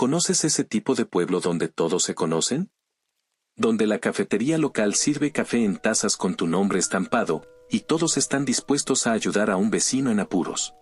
¿Conoces ese tipo de pueblo donde todos se conocen? Donde la cafetería local sirve café en tazas con tu nombre estampado, y todos están dispuestos a ayudar a un vecino en apuros.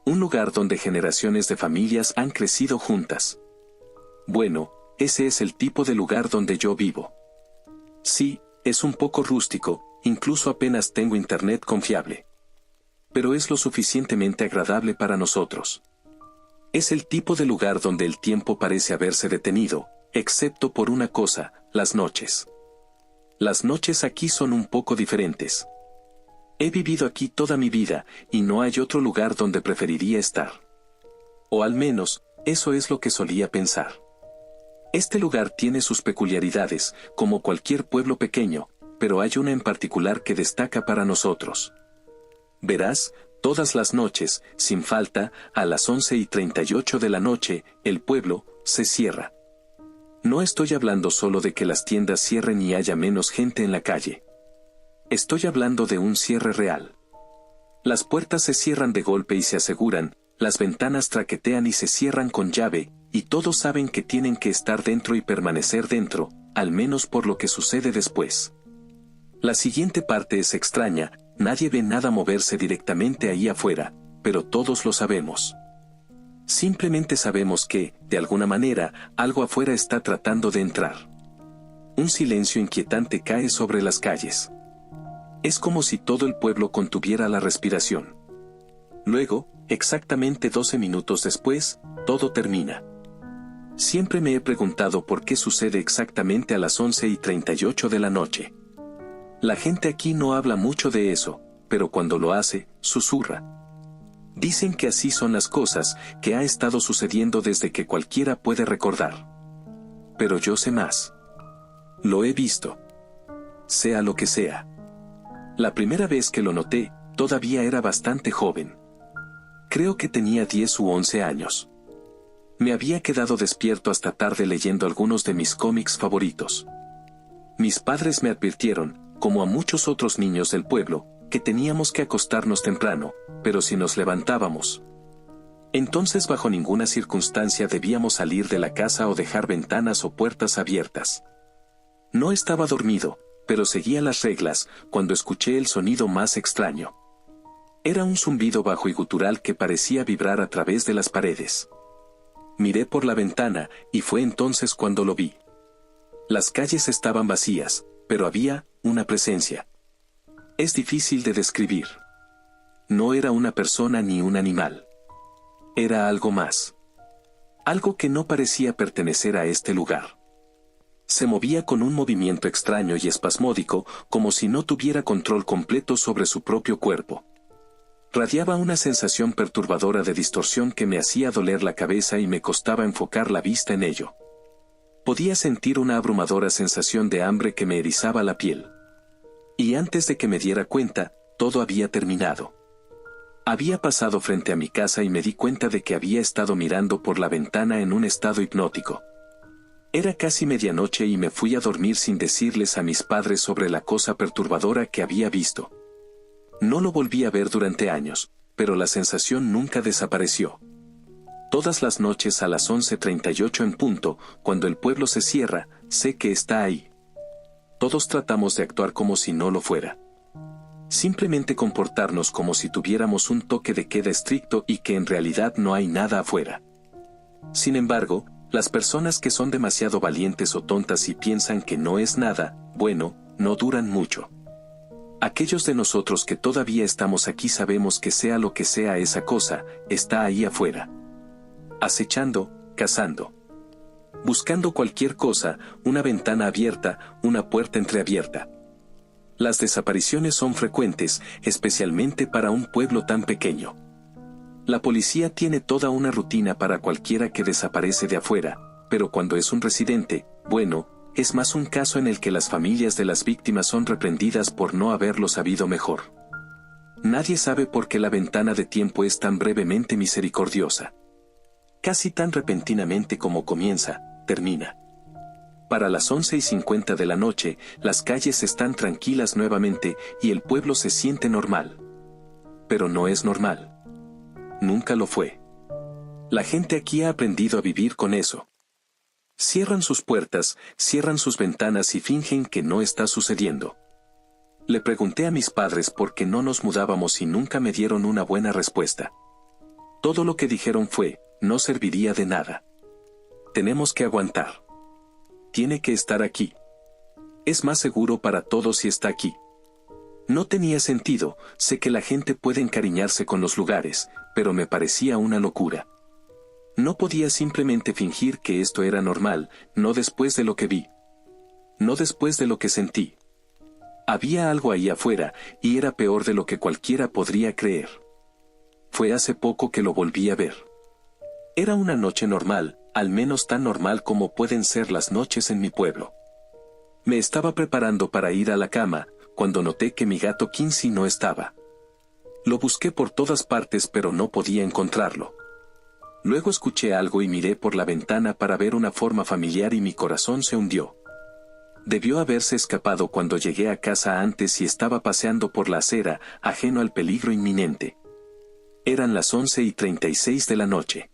Un lugar donde generaciones de familias han crecido juntas. Bueno, ese es el tipo de lugar donde yo vivo. Sí, es un poco rústico, incluso apenas tengo internet confiable. Pero es lo suficientemente agradable para nosotros. Es el tipo de lugar donde el tiempo parece haberse detenido, excepto por una cosa, las noches. Las noches aquí son un poco diferentes. He vivido aquí toda mi vida, y no hay otro lugar donde preferiría estar. O al menos, eso es lo que solía pensar. Este lugar tiene sus peculiaridades, como cualquier pueblo pequeño, pero hay una en particular que destaca para nosotros. Verás, todas las noches, sin falta, a las 11:38 de la noche, el pueblo se cierra. No estoy hablando solo de que las tiendas cierren y haya menos gente en la calle. Estoy hablando de un cierre real. Las puertas se cierran de golpe y se aseguran, las ventanas traquetean y se cierran con llave, y todos saben que tienen que estar dentro y permanecer dentro, al menos por lo que sucede después. La siguiente parte es extraña, nadie ve nada moverse directamente ahí afuera, pero todos lo sabemos. Simplemente sabemos que, de alguna manera, algo afuera está tratando de entrar. Un silencio inquietante cae sobre las calles. Es como si todo el pueblo contuviera la respiración. Luego, exactamente 12 minutos después, todo termina. Siempre me he preguntado por qué sucede exactamente a las 11:38 de la noche. La gente aquí no habla mucho de eso, pero cuando lo hace, susurra. Dicen que así son las cosas, que ha estado sucediendo desde que cualquiera puede recordar. Pero yo sé más. Lo he visto. Sea lo que sea. La primera vez que lo noté, todavía era bastante joven. Creo que tenía 10 u 11 años. Me había quedado despierto hasta tarde leyendo algunos de mis cómics favoritos. Mis padres me advirtieron, como a muchos otros niños del pueblo, que teníamos que acostarnos temprano, pero si nos levantábamos. Entonces bajo ninguna circunstancia debíamos salir de la casa o dejar ventanas o puertas abiertas. No estaba dormido, pero seguía las reglas, cuando escuché el sonido más extraño. Era un zumbido bajo y gutural que parecía vibrar a través de las paredes. Miré por la ventana, y fue entonces cuando lo vi. Las calles estaban vacías, pero había una presencia. Es difícil de describir. No era una persona ni un animal. Era algo más. Algo que no parecía pertenecer a este lugar. Se movía con un movimiento extraño y espasmódico, como si no tuviera control completo sobre su propio cuerpo. Radiaba una sensación perturbadora de distorsión que me hacía doler la cabeza y me costaba enfocar la vista en ello. Podía sentir una abrumadora sensación de hambre que me erizaba la piel. Y antes de que me diera cuenta, todo había terminado. Había pasado frente a mi casa y me di cuenta de que había estado mirando por la ventana en un estado hipnótico. Era casi medianoche y me fui a dormir sin decirles a mis padres sobre la cosa perturbadora que había visto. No lo volví a ver durante años, pero la sensación nunca desapareció. Todas las noches a las 11:38 en punto, cuando el pueblo se cierra, sé que está ahí. Todos tratamos de actuar como si no lo fuera. Simplemente comportarnos como si tuviéramos un toque de queda estricto y que en realidad no hay nada afuera. Sin embargo, las personas que son demasiado valientes o tontas y piensan que no es nada, bueno, no duran mucho. Aquellos de nosotros que todavía estamos aquí sabemos que sea lo que sea esa cosa, está ahí afuera. Acechando, cazando. Buscando cualquier cosa, una ventana abierta, una puerta entreabierta. Las desapariciones son frecuentes, especialmente para un pueblo tan pequeño. La policía tiene toda una rutina para cualquiera que desaparece de afuera, pero cuando es un residente, bueno, es más un caso en el que las familias de las víctimas son reprendidas por no haberlo sabido mejor. Nadie sabe por qué la ventana de tiempo es tan brevemente misericordiosa. Casi tan repentinamente como comienza, termina. Para las 11:50 de la noche, las calles están tranquilas nuevamente y el pueblo se siente normal. Pero no es normal. Nunca lo fue. La gente aquí ha aprendido a vivir con eso. Cierran sus puertas, cierran sus ventanas y fingen que no está sucediendo. Le pregunté a mis padres por qué no nos mudábamos y nunca me dieron una buena respuesta. Todo lo que dijeron fue, no serviría de nada. Tenemos que aguantar. Tiene que estar aquí. Es más seguro para todos si está aquí. No tenía sentido, sé que la gente puede encariñarse con los lugares, pero me parecía una locura. No podía simplemente fingir que esto era normal, no después de lo que vi. No después de lo que sentí. Había algo ahí afuera, y era peor de lo que cualquiera podría creer. Fue hace poco que lo volví a ver. Era una noche normal, al menos tan normal como pueden ser las noches en mi pueblo. Me estaba preparando para ir a la cama, cuando noté que mi gato Quincy no estaba. Lo busqué por todas partes pero no podía encontrarlo. Luego escuché algo y miré por la ventana para ver una forma familiar y mi corazón se hundió. Debió haberse escapado cuando llegué a casa antes y estaba paseando por la acera, ajeno al peligro inminente. Eran las 11:36 de la noche.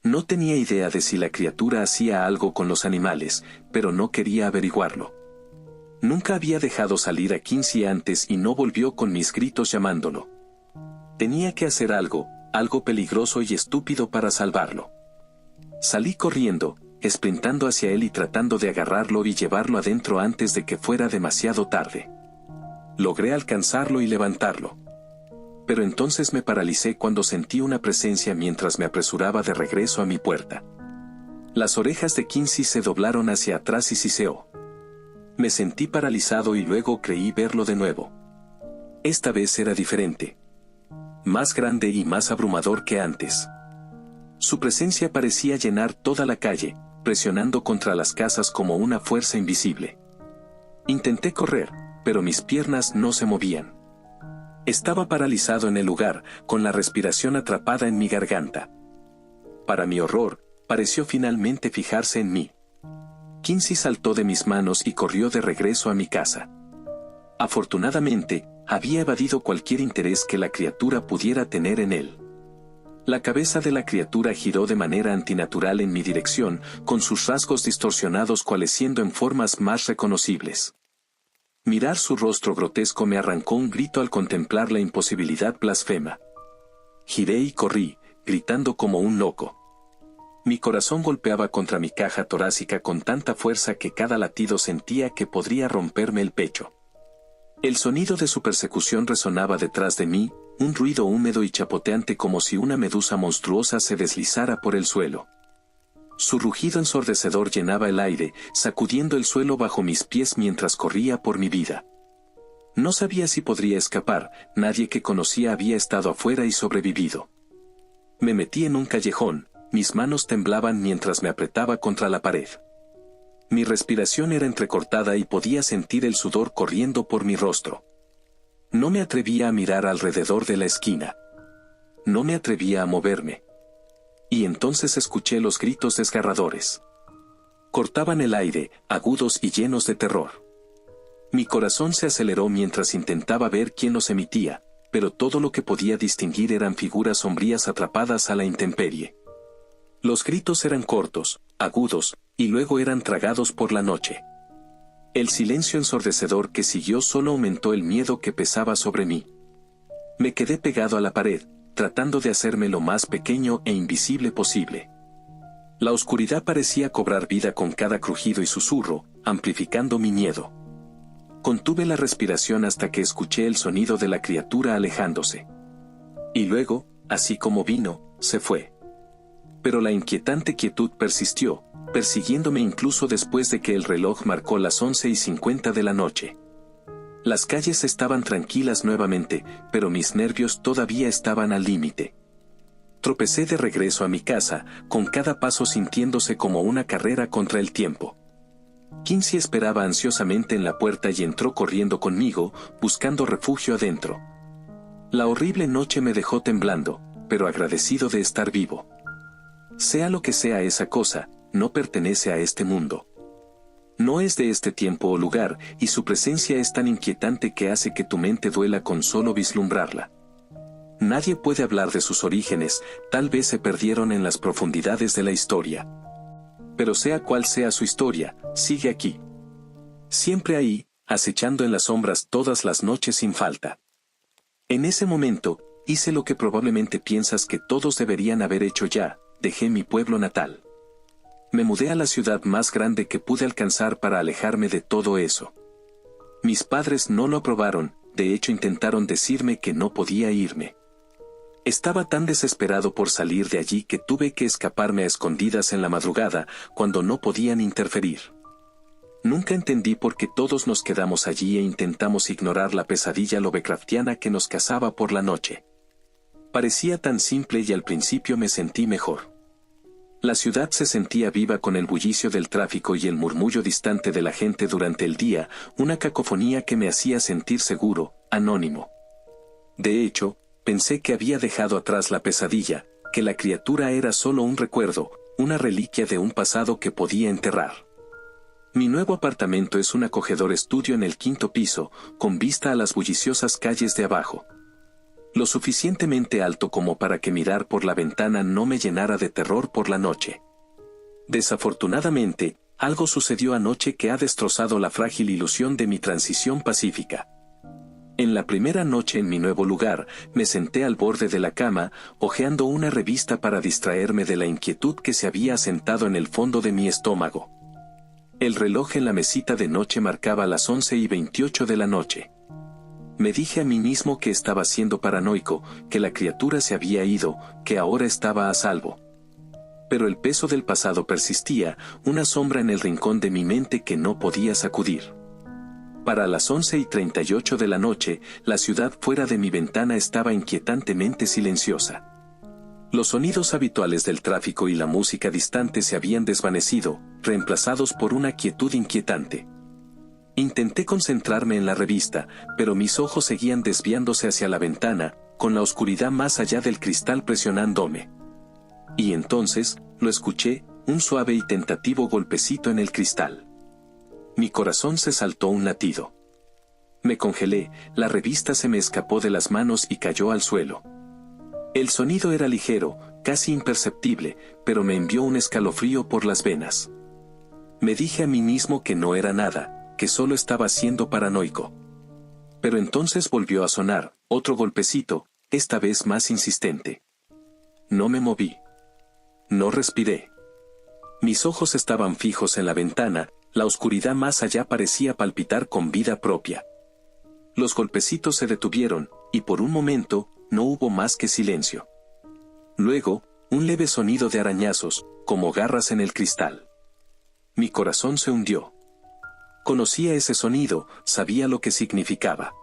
No tenía idea de si la criatura hacía algo con los animales, pero no quería averiguarlo. Nunca había dejado salir a Quincy antes y no volvió con mis gritos llamándolo. Tenía que hacer algo peligroso y estúpido para salvarlo. Salí corriendo, sprintando hacia él y tratando de agarrarlo y llevarlo adentro antes de que fuera demasiado tarde. Logré alcanzarlo y levantarlo. Pero entonces me paralicé cuando sentí una presencia mientras me apresuraba de regreso a mi puerta. Las orejas de Quincy se doblaron hacia atrás y siseó. Me sentí paralizado y luego creí verlo de nuevo. Esta vez era diferente. Más grande y más abrumador que antes. Su presencia parecía llenar toda la calle, presionando contra las casas como una fuerza invisible. Intenté correr, pero mis piernas no se movían. Estaba paralizado en el lugar, con la respiración atrapada en mi garganta. Para mi horror, pareció finalmente fijarse en mí. Quincy saltó de mis manos y corrió de regreso a mi casa. Afortunadamente, había evadido cualquier interés que la criatura pudiera tener en él. La cabeza de la criatura giró de manera antinatural en mi dirección, con sus rasgos distorsionados coalesciendo en formas más reconocibles. Mirar su rostro grotesco me arrancó un grito al contemplar la imposibilidad blasfema. Giré y corrí, gritando como un loco. Mi corazón golpeaba contra mi caja torácica con tanta fuerza que cada latido sentía que podría romperme el pecho. El sonido de su persecución resonaba detrás de mí, un ruido húmedo y chapoteante como si una medusa monstruosa se deslizara por el suelo. Su rugido ensordecedor llenaba el aire, sacudiendo el suelo bajo mis pies mientras corría por mi vida. No sabía si podría escapar, nadie que conocía había estado afuera y sobrevivido. Me metí en un callejón, mis manos temblaban mientras me apretaba contra la pared. Mi respiración era entrecortada y podía sentir el sudor corriendo por mi rostro. No me atrevía a mirar alrededor de la esquina. No me atrevía a moverme. Y entonces escuché los gritos desgarradores. Cortaban el aire, agudos y llenos de terror. Mi corazón se aceleró mientras intentaba ver quién los emitía, pero todo lo que podía distinguir eran figuras sombrías atrapadas a la intemperie. Los gritos eran cortos, agudos, y luego eran tragados por la noche. El silencio ensordecedor que siguió solo aumentó el miedo que pesaba sobre mí. Me quedé pegado a la pared, tratando de hacerme lo más pequeño e invisible posible. La oscuridad parecía cobrar vida con cada crujido y susurro, amplificando mi miedo. Contuve la respiración hasta que escuché el sonido de la criatura alejándose. Y luego, así como vino, se fue. Pero la inquietante quietud persistió, persiguiéndome incluso después de que el reloj marcó las 11:50 de la noche. Las calles estaban tranquilas nuevamente, pero mis nervios todavía estaban al límite. Tropecé de regreso a mi casa, con cada paso sintiéndose como una carrera contra el tiempo. Quincy esperaba ansiosamente en la puerta y entró corriendo conmigo, buscando refugio adentro. La horrible noche me dejó temblando, pero agradecido de estar vivo. Sea lo que sea esa cosa, no pertenece a este mundo. No es de este tiempo o lugar, y su presencia es tan inquietante que hace que tu mente duela con solo vislumbrarla. Nadie puede hablar de sus orígenes, tal vez se perdieron en las profundidades de la historia. Pero sea cual sea su historia, sigue aquí. Siempre ahí, acechando en las sombras todas las noches sin falta. En ese momento, hice lo que probablemente piensas que todos deberían haber hecho ya, dejé mi pueblo natal. Me mudé a la ciudad más grande que pude alcanzar para alejarme de todo eso. Mis padres no lo aprobaron, de hecho intentaron decirme que no podía irme. Estaba tan desesperado por salir de allí que tuve que escaparme a escondidas en la madrugada, cuando no podían interferir. Nunca entendí por qué todos nos quedamos allí e intentamos ignorar la pesadilla lovecraftiana que nos cazaba por la noche. Parecía tan simple y al principio me sentí mejor. La ciudad se sentía viva con el bullicio del tráfico y el murmullo distante de la gente durante el día, una cacofonía que me hacía sentir seguro, anónimo. De hecho, pensé que había dejado atrás la pesadilla, que la criatura era solo un recuerdo, una reliquia de un pasado que podía enterrar. Mi nuevo apartamento es un acogedor estudio en el 5º piso, con vista a las bulliciosas calles de abajo. Lo suficientemente alto como para que mirar por la ventana no me llenara de terror por la noche. Desafortunadamente, algo sucedió anoche que ha destrozado la frágil ilusión de mi transición pacífica. En la primera noche en mi nuevo lugar, me senté al borde de la cama, hojeando una revista para distraerme de la inquietud que se había asentado en el fondo de mi estómago. El reloj en la mesita de noche marcaba las 11:28 de la noche. Me dije a mí mismo que estaba siendo paranoico, que la criatura se había ido, que ahora estaba a salvo. Pero el peso del pasado persistía, una sombra en el rincón de mi mente que no podía sacudir. Para las 11:38 de la noche, la ciudad fuera de mi ventana estaba inquietantemente silenciosa. Los sonidos habituales del tráfico y la música distante se habían desvanecido, reemplazados por una quietud inquietante. Intenté concentrarme en la revista, pero mis ojos seguían desviándose hacia la ventana, con la oscuridad más allá del cristal presionándome. Y entonces, lo escuché, un suave y tentativo golpecito en el cristal. Mi corazón se saltó un latido. Me congelé, la revista se me escapó de las manos y cayó al suelo. El sonido era ligero, casi imperceptible, pero me envió un escalofrío por las venas. Me dije a mí mismo que no era nada, que solo estaba siendo paranoico. Pero entonces volvió a sonar, otro golpecito, esta vez más insistente. No me moví. No respiré. Mis ojos estaban fijos en la ventana, la oscuridad más allá parecía palpitar con vida propia. Los golpecitos se detuvieron, y por un momento, no hubo más que silencio. Luego, un leve sonido de arañazos, como garras en el cristal. Mi corazón se hundió. Conocía ese sonido, sabía lo que significaba.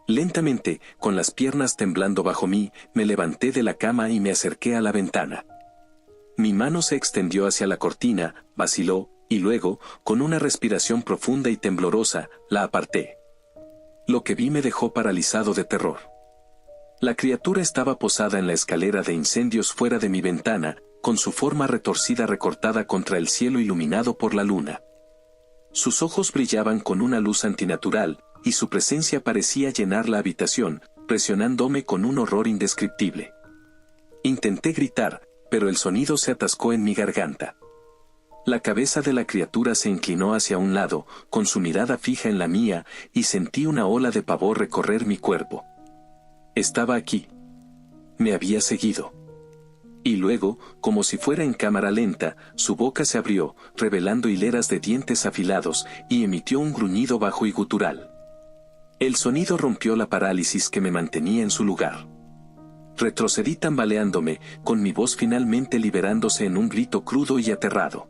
Lentamente, con las piernas temblando bajo mí, me levanté de la cama y me acerqué a la ventana. Mi mano se extendió hacia la cortina, vaciló, y luego, con una respiración profunda y temblorosa, la aparté. Lo que vi me dejó paralizado de terror. La criatura estaba posada en la escalera de incendios fuera de mi ventana, con su forma retorcida recortada contra el cielo iluminado por la luna. Sus ojos brillaban con una luz antinatural, y su presencia parecía llenar la habitación, presionándome con un horror indescriptible. Intenté gritar, pero el sonido se atascó en mi garganta. La cabeza de la criatura se inclinó hacia un lado, con su mirada fija en la mía, y sentí una ola de pavor recorrer mi cuerpo. Estaba aquí. Me había seguido. Y luego, como si fuera en cámara lenta, su boca se abrió, revelando hileras de dientes afilados, y emitió un gruñido bajo y gutural. El sonido rompió la parálisis que me mantenía en su lugar. Retrocedí tambaleándome, con mi voz finalmente liberándose en un grito crudo y aterrado.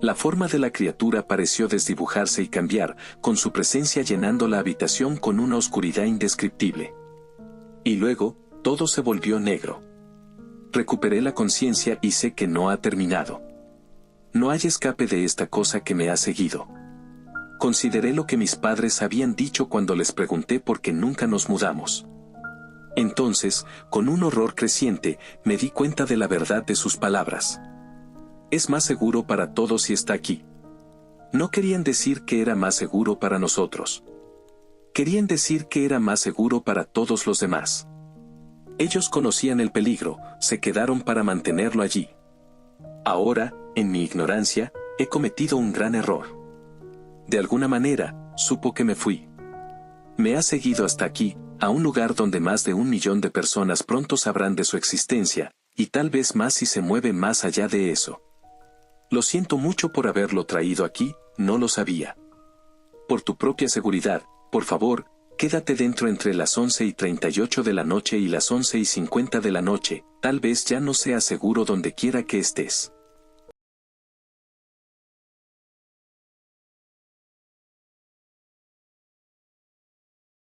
La forma de la criatura pareció desdibujarse y cambiar, con su presencia llenando la habitación con una oscuridad indescriptible. Y luego, todo se volvió negro. Recuperé la conciencia y sé que no ha terminado. No hay escape de esta cosa que me ha seguido. Consideré lo que mis padres habían dicho cuando les pregunté por qué nunca nos mudamos. Entonces, con un horror creciente, me di cuenta de la verdad de sus palabras. Es más seguro para todos si está aquí. No querían decir que era más seguro para nosotros. Querían decir que era más seguro para todos los demás. Ellos conocían el peligro, se quedaron para mantenerlo allí. Ahora, en mi ignorancia, he cometido un gran error. De alguna manera, supo que me fui. Me ha seguido hasta aquí, a un lugar donde más de 1 millón de personas pronto sabrán de su existencia, y tal vez más si se mueve más allá de eso. Lo siento mucho por haberlo traído aquí, no lo sabía. Por tu propia seguridad, por favor, quédate dentro entre las 11:38 de la noche y las 11:50 de la noche, tal vez ya no sea seguro donde quiera que estés.